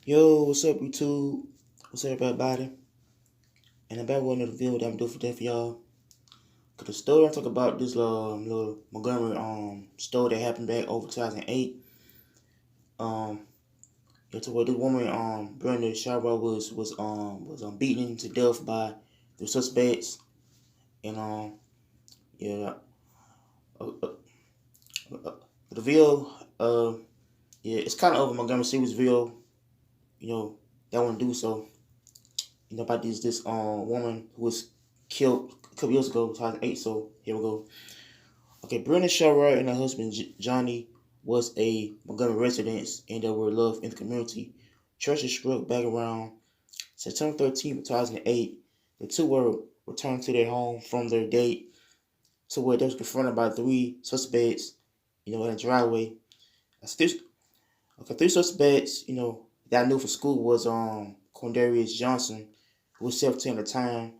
Yo, what's up, YouTube? What's up, everybody? And I'm back with another video that I'm doing for today for y'all. Cause the story I'm talking about this little Montgomery story that happened back over 2008. Um, to where this woman Brenda Sharad was beaten to death by the suspects, and yeah uh, uh, uh, the video yeah, it's kind of over Montgomery series video, that one do so. About this woman who was killed a couple years ago, 2008. So here we go. Okay, Brenda Sherard and her husband Johnny was a Montgomery resident, and they were loved in the community. Tragedy struck back around September 13th, 2008. The two were returned to their home from their date, to where they was confronted by three suspects, in a driveway. Three suspects, that I knew from school was Quindarius Johnson, who was 17 at the time,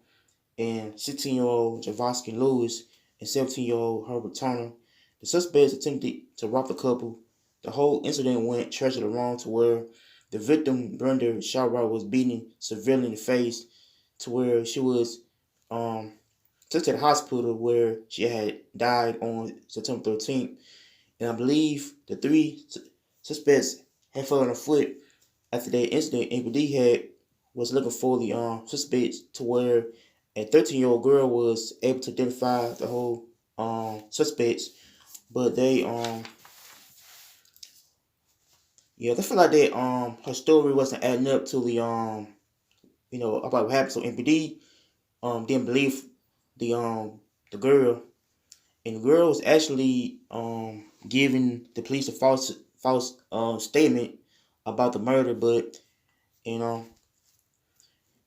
and 16-year-old Javosky Lewis and 17-year-old Herbert Turner. The suspects attempted to rob the couple. The whole incident went tragically wrong, to where the victim, Brenda Sharad, was beaten severely in the face, to where she was took to the hospital where she had died on September 13th. And I believe the three suspects had fallen on foot after that incident, and was looking for the suspects, to where a 13-year-old girl was able to identify the whole suspects, but they feel like that her story wasn't adding up to the about what happened. So MPD didn't believe the girl, and the girl was actually giving the police a false statement about the murder, but you know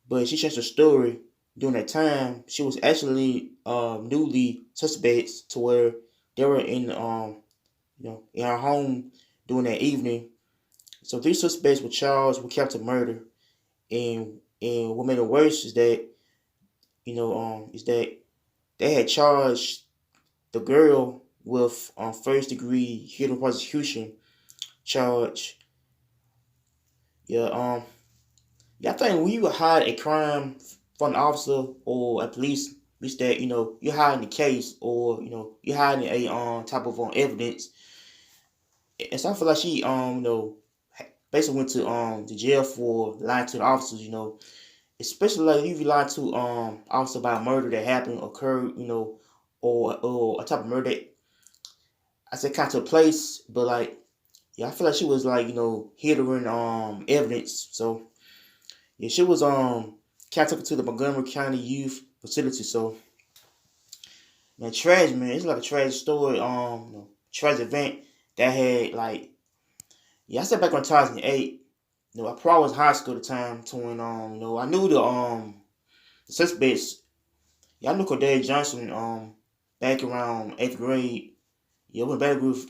but she changed her story during that time. She was actually newly suspects, to where they were in her home during that evening. So three suspects were charged with capital murder, and what made it worse is that they had charged the girl with first degree hidden prosecution charge. Yeah, I think when you hide a crime from an officer or a police, it's that you're hiding the case, or you're hiding a type of evidence. And so I feel like she basically went to jail for lying to the officers. Especially like if you lie to officer about a murder that occurred, or a type of murder that I said kind of took place, but like yeah, I feel like she was like hidden evidence. So yeah, she was captured to the Montgomery County Youth Facility. So man, tragic, man. It's like a tragic story. Tragic event that had like I said back on 2008. I probably was in high school at the time. To when I knew the suspects. Yeah, I knew Corday Johnson back around 8th grade. Yeah, went back with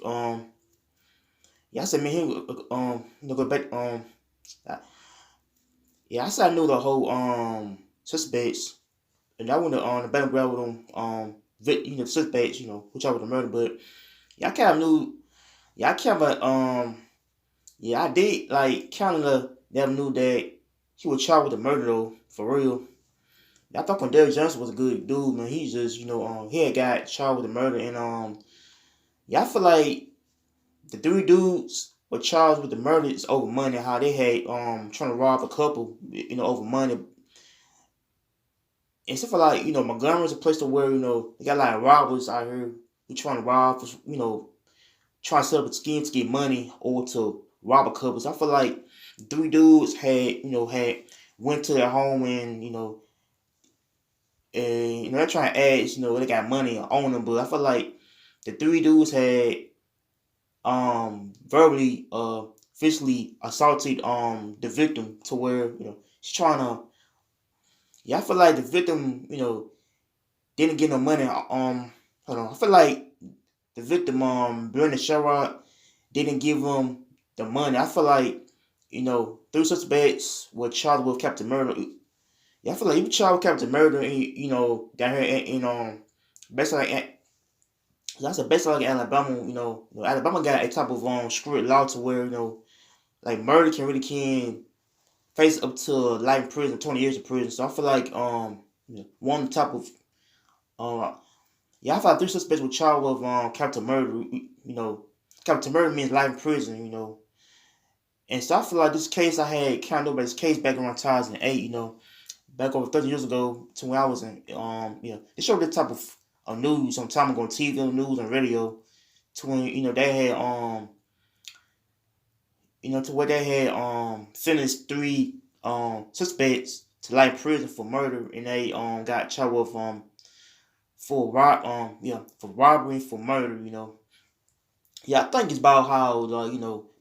I said me him go back yeah, I said I knew the whole suspects, and I went to the battleground with them suspects, which I would have murdered. But yeah, I kind of knew. Yeah, I kind of I did like kind of never knew that he was charged with the murder though, for real. I thought Derek Johnson was a good dude, man. He's just he had got charged with the murder, and I feel like the three dudes were charged with the murders over money. How they had trying to rob a couple, over money. And stuff like Montgomery's a place to where they got a lot of robbers out here who trying to rob, trying to set up a scheme to get money or to rob a couple. So I feel like three dudes had went to their home, and they're trying to ask they got money on them, but I feel like the three dudes had verbally physically assaulted the victim, to where she's trying to. Yeah, I feel like the victim didn't get no money. Hold on, I feel like the victim Brenda Sherard didn't give him the money. I feel like three suspects were charged with capital murder. Yeah, I feel like you charged with capital murder, and down here basically. That's a basically like Alabama. Alabama got a type of strict law, to where like murder can face up to life in prison, 20 years in prison. So I feel like one type of uh yeah, I feel like three suspects were charged with capital murder. Capital murder means life in prison. And so I feel like this case I had kind of this case back around 2008. Back over 30 years ago to when I was in they showed this type of news some time ago on TV, news, and radio to when they had to where they had sentenced three suspects to life in prison for murder, and they got charged with for robbery, for murder. I think it's about how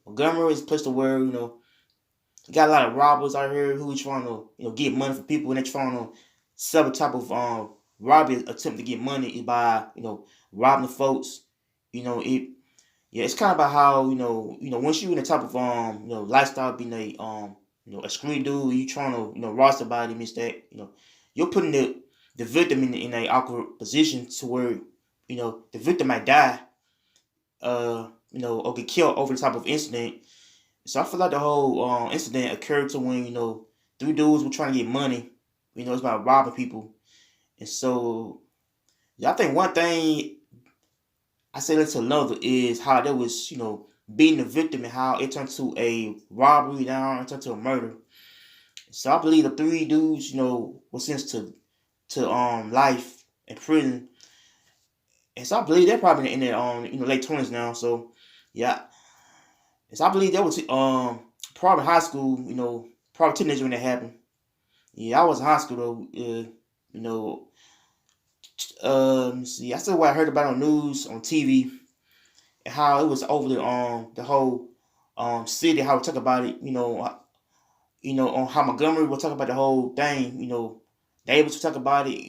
Montgomery is a place to where you got a lot of robbers out here who are trying to get money from people, and they're trying to set a type of robbery attempt to get money by robbing the folks. It's kind of about how once you in the type of lifestyle, being a street dude, you trying to rob somebody, means that you're putting the victim in a awkward position to where the victim might die, or get killed over the type of incident. So I feel like the whole incident occurred to when three dudes were trying to get money. It's about robbing people, and so I think one thing I say that to another is how there was beating the victim, and how it turned to a robbery, now it turned to a murder. So I believe the three dudes were sentenced to life in prison, and so I believe they're probably in their late 20s now. So yeah, and so I believe that was probably high school, probably teenager when that happened. Yeah, I was in high school though. See, I said what I heard about on news, on TV, and how it was over the whole city, how we talk about it, on how Montgomery will talk about the whole thing, they able to talk about it,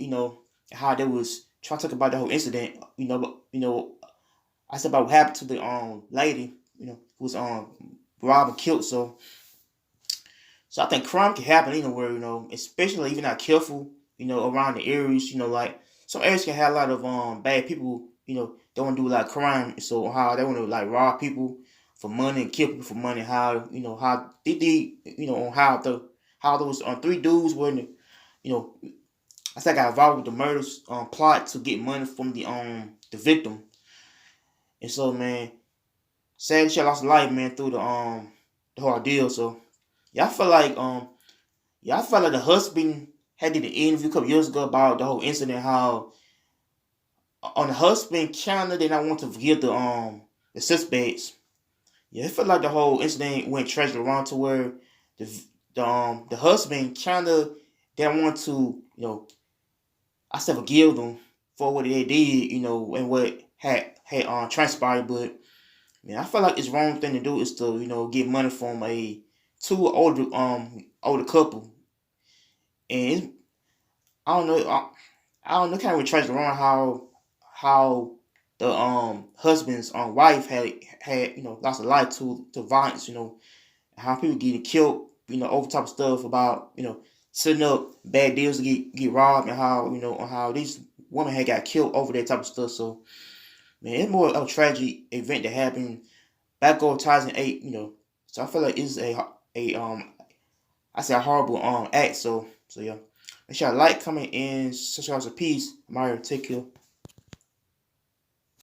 how they was trying to talk about the whole incident, but I said about what happened to the lady, who was robbed and killed. So I think crime can happen anywhere, especially if you're not careful, around the areas, like some areas can have a lot of bad people, they want to do a lot of crime. So how they want to like rob people for money and kill people for money. How how they did, on how those three dudes were in I said got involved with the murders plot to get money from the victim. And so man, sadly she lost her life, man, through the whole ordeal. So yeah, I felt like the husband had did an interview a couple years ago about the whole incident, how on the husband kinda did not want to forgive the suspects. Yeah, it felt like the whole incident went tragic around to where the husband kinda didn't want to, I said forgive them for what they did, and what had transpired. But man, I feel like it's wrong thing to do is to, get money from a two older couple. And I don't know, I don't know, kind of tragic around how the husband's wife had lost her life to violence, how people getting killed, over top of stuff about setting up bad deals to get robbed, and how how these women had got killed over that type of stuff. So man, it's more of a tragic event that happened back over 2008, So I feel like it's a I say a horrible act. So yeah. Make sure I like, comment, and subscribe to peace. I'm out here. Take care.